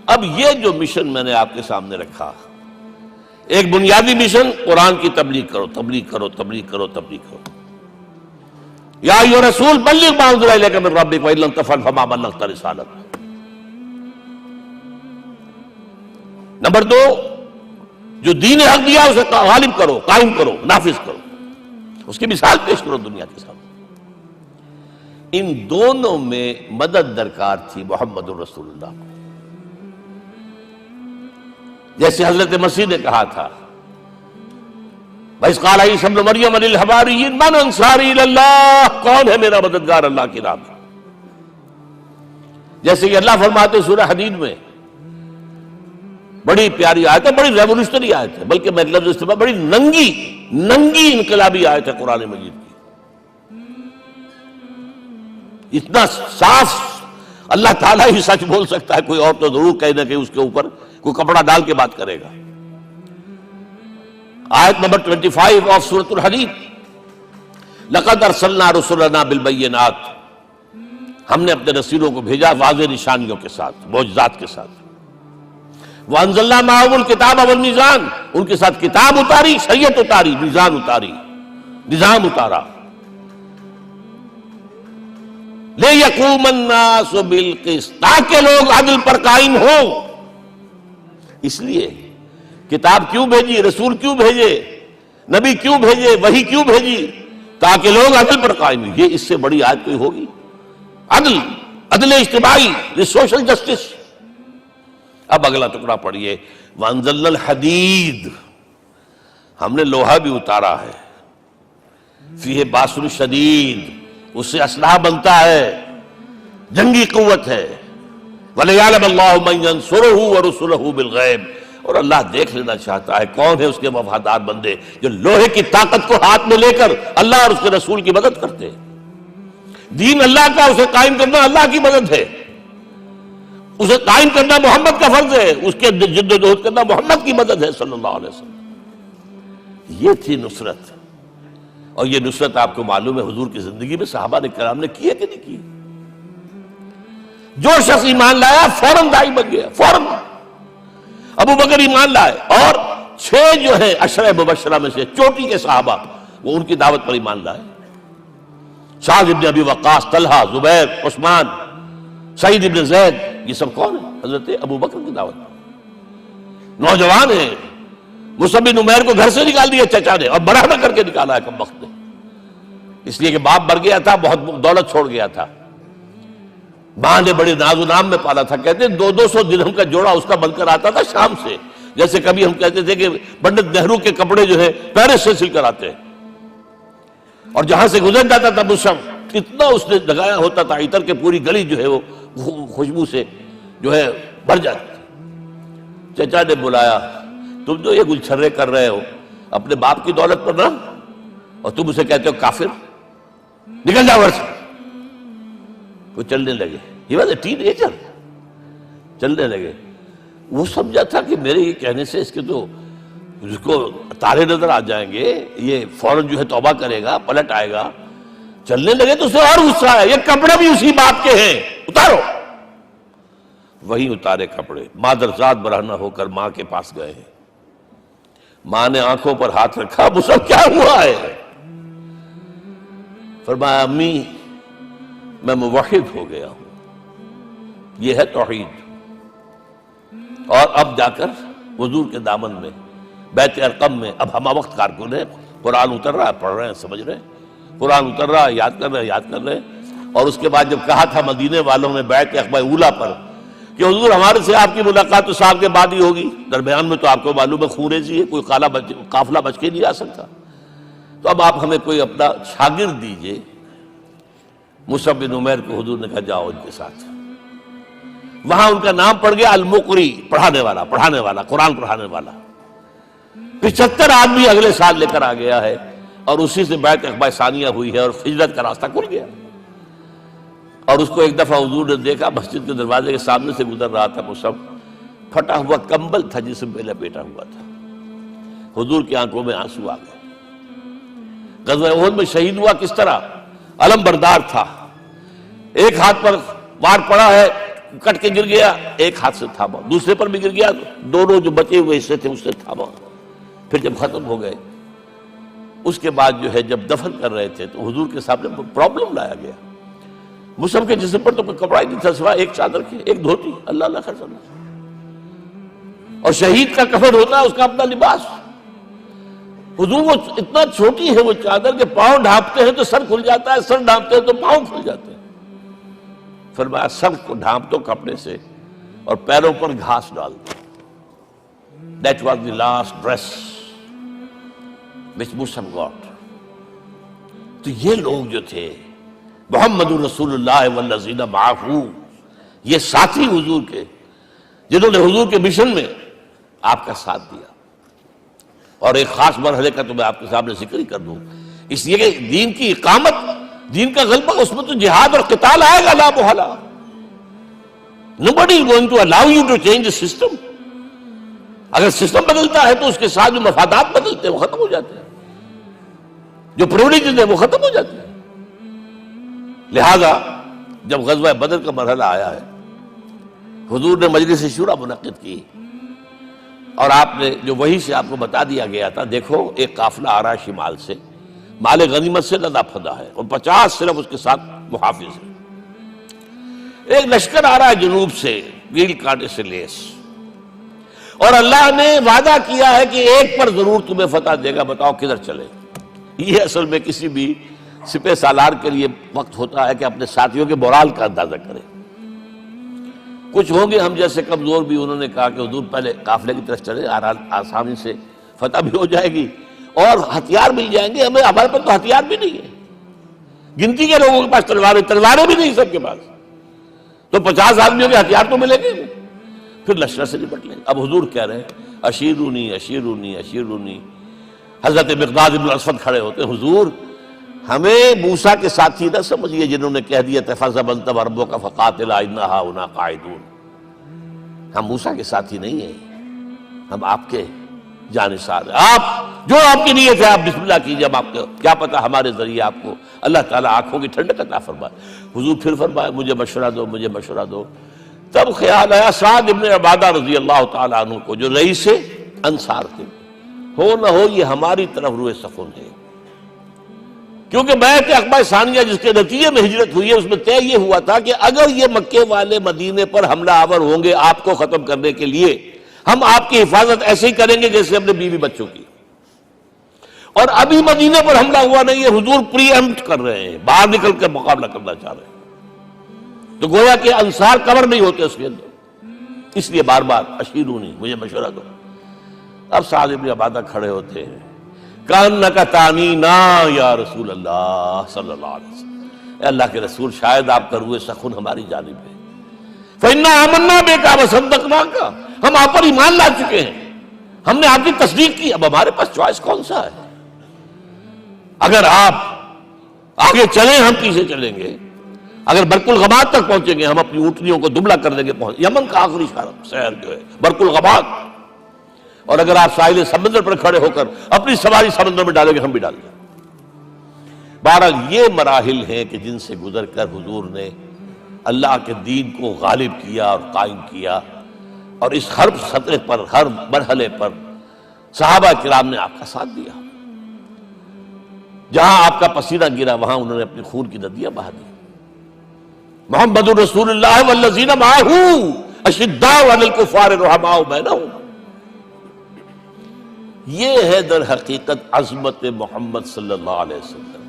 اب یہ جو مشن میں نے آپ کے سامنے رکھا، ایک بنیادی مشن قرآن کی تبلیغ کرو، تبلیغ کرو، تبلیغ کرو، تبلیغ کرو۔ یا ایھا الرسول بلغ ما انزل الیک من ربک وان لم تفعل فما بلغت رسالتہ۔ نمبر 2، جو دین حق دیا اسے غالب کرو، قائم کرو، نافذ کرو، اس کی مثال پیش کرو دنیا کے سامنے۔ ان دونوں میں مدد درکار تھی محمد الرسول اللہ کو۔ جیسے حضرت مسیح نے کہا تھا، وَإِذْ قَالَ عِیسیٰ ابْنُ مَرْیَمَ لِلْحَوَارِیِّینَ مَنْ أَنصَارِی إِلَى اللَّہِ، کون ہے میرا مددگار اللہ کی راہ میں؟ جیسے کہ اللہ فرماتے سورہ حدید میں، بڑی پیاری آیت ہے، بڑی ریولوشنری آیت ہے، بلکہ میں لفظ استعمال، بڑی ننگی انقلابی آیت ہے قرآن مجید کی۔ اتنا صاف اللہ تعالیٰ ہی سچ بول سکتا ہے، کوئی اور تو ضرور کہیں نہ کہیں اس کے اوپر کوئی کپڑا ڈال کے بات کرے گا۔ آیت نمبر 25 آف سورۃ الحدید، لقد ارسلنا رسلنا بالبینات، ہم نے اپنے رسولوں کو بھیجا واضح نشانیوں کے ساتھ، معجزات کے ساتھ۔ وانزلنا معهم الکتاب والمیزان، ان کے ساتھ کتاب اتاری، شریعت اتاری، میزان اتاری، نظام اتارا۔ لِيَقُومَ النَّاسُ بِالْقِسْطِ، تاکہ لوگ عدل پر قائم ہوں۔ اس لیے کتاب کیوں بھیجی، رسول کیوں بھیجے، نبی کیوں بھیجے، وحی کیوں بھیجی؟ تاکہ لوگ عدل پر قائم ہوں۔ یہ اس سے بڑی آیت کوئی ہوگی؟ عدل اجتماعی، سوشل جسٹس۔ اب اگلا ٹکڑا پڑھیے، وَأَنزَلْنَا الْحَدِيدَ، ہم نے لوہا بھی اتارا ہے، فِيهِ بَأْسٌ شَدِيدٌ، اس سے اسلحہ بنتا ہے، جنگی قوت ہے۔ وَلِيَعْلَمَ اللَّهُ مَن يَنصُرُهُ وَرُسُلَهُ بِالْغَیبِ، اور اللہ دیکھ لینا چاہتا ہے کون ہے اس کے وفادار بندے جو لوہے کی طاقت کو ہاتھ میں لے کر اللہ اور اس کے رسول کی مدد کرتے ہیں۔ دین اللہ کا، اسے قائم کرنا اللہ کی مدد ہے، اسے قائم کرنا محمد کا فرض ہے، اس کے جد و جہد کرنا محمد کی مدد ہے صلی اللہ علیہ وسلم۔ یہ تھی نصرت، اور یہ نصرت آپ کو معلوم ہے حضور کی زندگی میں صحابہ نے کرام نے کی ہے کہ نہیں کی؟ جو شخص ایمان لایا فوراً داعی بن گیا، فوراً۔ ابو بکر ایمان لائے، اور 6 جو ہیں عشرہ مبشرہ میں سے چوٹی کے صحابہ، وہ ان کی دعوت پر ایمان لائے۔ سعد ابن ابی وقاص، طلحہ، زبیر، عثمان، سعید ابن زید، یہ سب کون ہیں؟ حضرت ابو بکر کی دعوت پر۔ نوجوان ہیں، مصعب بن عمیر کو گھر سے نکال دیا چچا نے، اور برہنہ کر کے نکالا ہے کم وقت نے، اس لیے کہ باپ مر گیا تھا، بہت دولت چھوڑ گیا تھا، ماں نے بڑے ناز و نام میں پالا تھا۔ کہتے ہیں 200 درہم کا جوڑا اس کا بن کر آتا تھا شام سے، جیسے کبھی ہم کہتے تھے کہ پنڈت نہرو کے کپڑے جو ہے پیرس سے سل کر آتے ہیں، اور جہاں سے گزر جاتا تھا مصعب، اتنا اس نے لگایا ہوتا تھا عطر کے پوری گلی جو ہے وہ خوشبو سے جو ہے بھر جاتی تھی۔ چچا نے بلایا، تم جو یہ گلچھرے کر رہے ہو اپنے باپ کی دولت پر نہ، اور تم اسے کہتے ہو کافر، نکل جاؤ گھر سے۔ وہ چلنے لگے، یہ بات ہے، ٹین ایجر چلنے لگے۔ وہ سمجھا تھا کہ میرے یہ کہنے سے اس کے تو اس کو تارے نظر آ جائیں گے، یہ فوراً جو ہے توبہ کرے گا، پلٹ آئے گا۔ چلنے لگے تو اسے اور غصہ ہے، یہ کپڑے بھی اسی باپ کے ہیں، اتارو۔ وہی اتارے کپڑے، مادرزاد برہنہ ہو کر ماں کے پاس گئے ہیں۔ ماں نے آنکھوں پر ہاتھ رکھا، مصعب کیا ہوا ہے؟ فرمایا امی میں موحد ہو گیا ہوں، یہ ہے توحید۔ اور اب جا کر حضور کے دامن میں بیت ارقم میں اب ہمہ وقت کارکن ہے، قرآن اتر رہا ہے، پڑھ رہے ہیں، سمجھ رہے ہیں، قرآن اتر رہا ہے، یاد کر رہے ہیں۔ اور اس کے بعد جب کہا تھا مدینے والوں نے بیعت عقبہ اولیٰ پر کہ حضور ہمارے سے آپ کی ملاقات تو صاحب کے بعد ہی ہوگی، درمیان میں تو آپ کو معلوم ہے خون ریزی ہے، کوئی قافلہ بچ کے نہیں آ سکتا، تو اب آپ ہمیں کوئی اپنا شاگرد دیجئے۔ مصعب بن عمیر کو حضور نے کہا جاؤ ان کے ساتھ۔ وہاں ان کا نام پڑ گیا المقری، پڑھانے والا، قرآن پڑھانے والا۔ 75 آدمی اگلے سال لے کر آ گیا ہے، اور اسی سے بیعت عقبہ ثانیہ ہوئی ہے، اور ہجرت کا راستہ کھل گیا۔ اور اس کو ایک دفعہ حضور نے دیکھا، مسجد کے دروازے کے سامنے سے گزر رہا تھا مصعب، پھٹا ہوا کمبل تھا جسم پہ لپیٹا ہوا تھا۔ حضور کی آنکھوں میں آنسو آ گئے۔ غزوہ احد میں شہید ہوا کس طرح؟ علم بردار تھا، ایک ہاتھ پر وار پڑا ہے، کٹ کے گر گیا، ایک ہاتھ سے تھاما، دوسرے پر بھی گر گیا، دونوں جو بچے ہوئے حصے تھے اس سے تھاما. پھر جب ختم ہو گئے اس کے بعد جو ہے جب دفن کر رہے تھے تو حضور کے سامنے پرابلم لایا گیا. مصعب کے جسم پر تو کوئی کپڑا ہی نہیں تھا سوائے ایک چادر کے، ایک دھوتی. اللہ اللہ خیر صلی اللہ. اور شہید کا کفن ہوتا ہے اس کا اپنا لباس. حضور وہ اتنا چھوٹی ہے وہ چادر کہ پاؤں ڈھانپتے ہیں تو سر کھل جاتا ہے، سر ڈھانپتے ہیں تو پاؤں کھل جاتے ہیں. فرمایا سر کو ڈھانپ دو کپڑے سے اور پیروں پر گھاس ڈال دو. That was the last dress which Musab got. تو یہ لوگ جو تھے محمد رسول اللہ والذین معہ، یہ ساتھی حضور کے جنہوں نے حضور کے مشن میں آپ کا ساتھ دیا. اور ایک خاص مرحلے کا تو میں آپ کے سامنے ذکر ہی کر دوں، اس لیے کہ دین کی اقامت، دین کا غلبہ، اس میں تو جہاد اور قتال آئے گا لا محالہ. Nobody is going to allow you to change the system. اگر سسٹم بدلتا ہے تو اس کے ساتھ جو مفادات بدلتے ہیں وہ ختم ہو جاتے ہیں، جو پریولیجز ہیں وہ ختم ہو جاتے ہیں. لہذا جب غزوہ بدر کا مرحلہ آیا ہے، حضور نے مجلس شورا منعقد کی اور آپ نے جو وحی سے آپ کو بتا دیا گیا تھا، دیکھو ایک قافلہ آ رہا ہے شمال سے، مال غنیمت سے لدا پھدا ہے اور 50 صرف اس کے ساتھ محافظ ہیں. ایک لشکر آ رہا ہے جنوب سے ویل کانٹے سے لیس، اور اللہ نے وعدہ کیا ہے کہ ایک پر ضرور تمہیں فتح دے گا، بتاؤ کدھر چلے. یہ اصل میں کسی بھی سپہ سالار کے لیے وقت ہوتا ہے کہ اپنے ساتھیوں کے مورال کا اندازہ کرے. کچھ ہوں گے ہم جیسے کمزور بھی، انہوں نے کہا کہ حضور پہلے قافلے کی طرف چلے، آسانی سے فتح بھی ہو جائے گی اور ہتھیار مل جائیں گے. ہمارے پاس تو ہتھیار بھی نہیں ہے، گنتی کے لوگوں کے پاس تلواریں بھی نہیں سب کے پاس، تو 50 آدمیوں کے ہتھیار تو ملیں گے. پھر لشکر سے نپٹ لیں. اب حضور کہہ رہے ہیں اشیرونی اشیرونی اشیرونی. حضرت مقداد بن اسود کھڑے ہوتے ہیں، حضور ہمیں موسیٰ کے ساتھی نہ سمجھیے جنہوں نے کہہ دیا فَذَهَبَ رَبُّكَ فَقَاتِلَا إِنَّا هَاهُنَا قَاعِدُونَ. ہم موسیٰ کے ساتھی نہیں ہیں، ہم آپ کے جانثار ہیں. آپ جو آپ کی نیت ہے آپ بسم اللہ کیجیے، ہم آپ کو کیا پتہ ہمارے ذریعے آپ کو اللہ تعالیٰ آنکھوں کی ٹھنڈک عطا فرمائے. حضور پھر فرمائے مجھے مشورہ دو، مجھے مشورہ دو. تب خیال آیا سعد ابن عبادہ رضی اللہ تعالیٰ عنہ کو، جو رئیس انصار تھے، ہو نہ ہو یہ ہماری طرف روئے سخن ہے، کیونکہ بیعت عقبہ ثانیہ جس کے نتیجے میں ہجرت ہوئی ہے اس میں طے یہ ہوا تھا کہ اگر یہ مکے والے مدینے پر حملہ آور ہوں گے آپ کو ختم کرنے کے لیے، ہم آپ کی حفاظت ایسے ہی کریں گے جیسے اپنے بیوی بچوں کی. اور ابھی مدینے پر حملہ ہوا نہیں ہے، حضور پری ایمپٹ کر رہے ہیں، باہر نکل کر مقابلہ کرنا چاہ رہے ہیں. تو گویا کہ انصار کور نہیں ہوتے اس کے اندر، اس لیے بار بار اشیرونی، مجھے مشورہ دو. اب سعد بن عبادہ کھڑے ہوتے ہیں، کانک تعنینا یا رسول اللہ صلی اللہ علیہ وسلم. اے اللہ کے رسول شاید آپ کا روئے سخن ہماری جانب ہے. فإنا آمنا بک وصدقناک، ہم آپ پر ایمان لا چکے ہیں، ہم نے آپ کی تصدیق کی، اب ہمارے پاس چوائس کون سا ہے؟ اگر آپ آگے چلیں ہم پیچھے چلیں گے، اگر برق الغماد تک پہنچیں گے ہم اپنی اونٹنیوں کو دبلا کر دیں گے. یمن کا آخری شہر جو ہے برق الغماد. اور اگر آپ ساحل سمندر پر کھڑے ہو کر اپنی سواری سمندر میں ڈالیں گے ہم بھی ڈالیں گے. بہرحال یہ مراحل ہیں کہ جن سے گزر کر حضور نے اللہ کے دین کو غالب کیا اور قائم کیا، اور اس ہر سطح پر، ہر مرحلے پر صحابہ کرام نے آپ کا ساتھ دیا. جہاں آپ کا پسینہ گرا وہاں انہوں نے اپنی خون کی ندیاں بہا دی. محمد رسول اللہ والذین معہ اشداء علی الکفار رحماء بینہم. یہ ہے در حقیقت عظمت محمد صلی اللہ علیہ وسلم.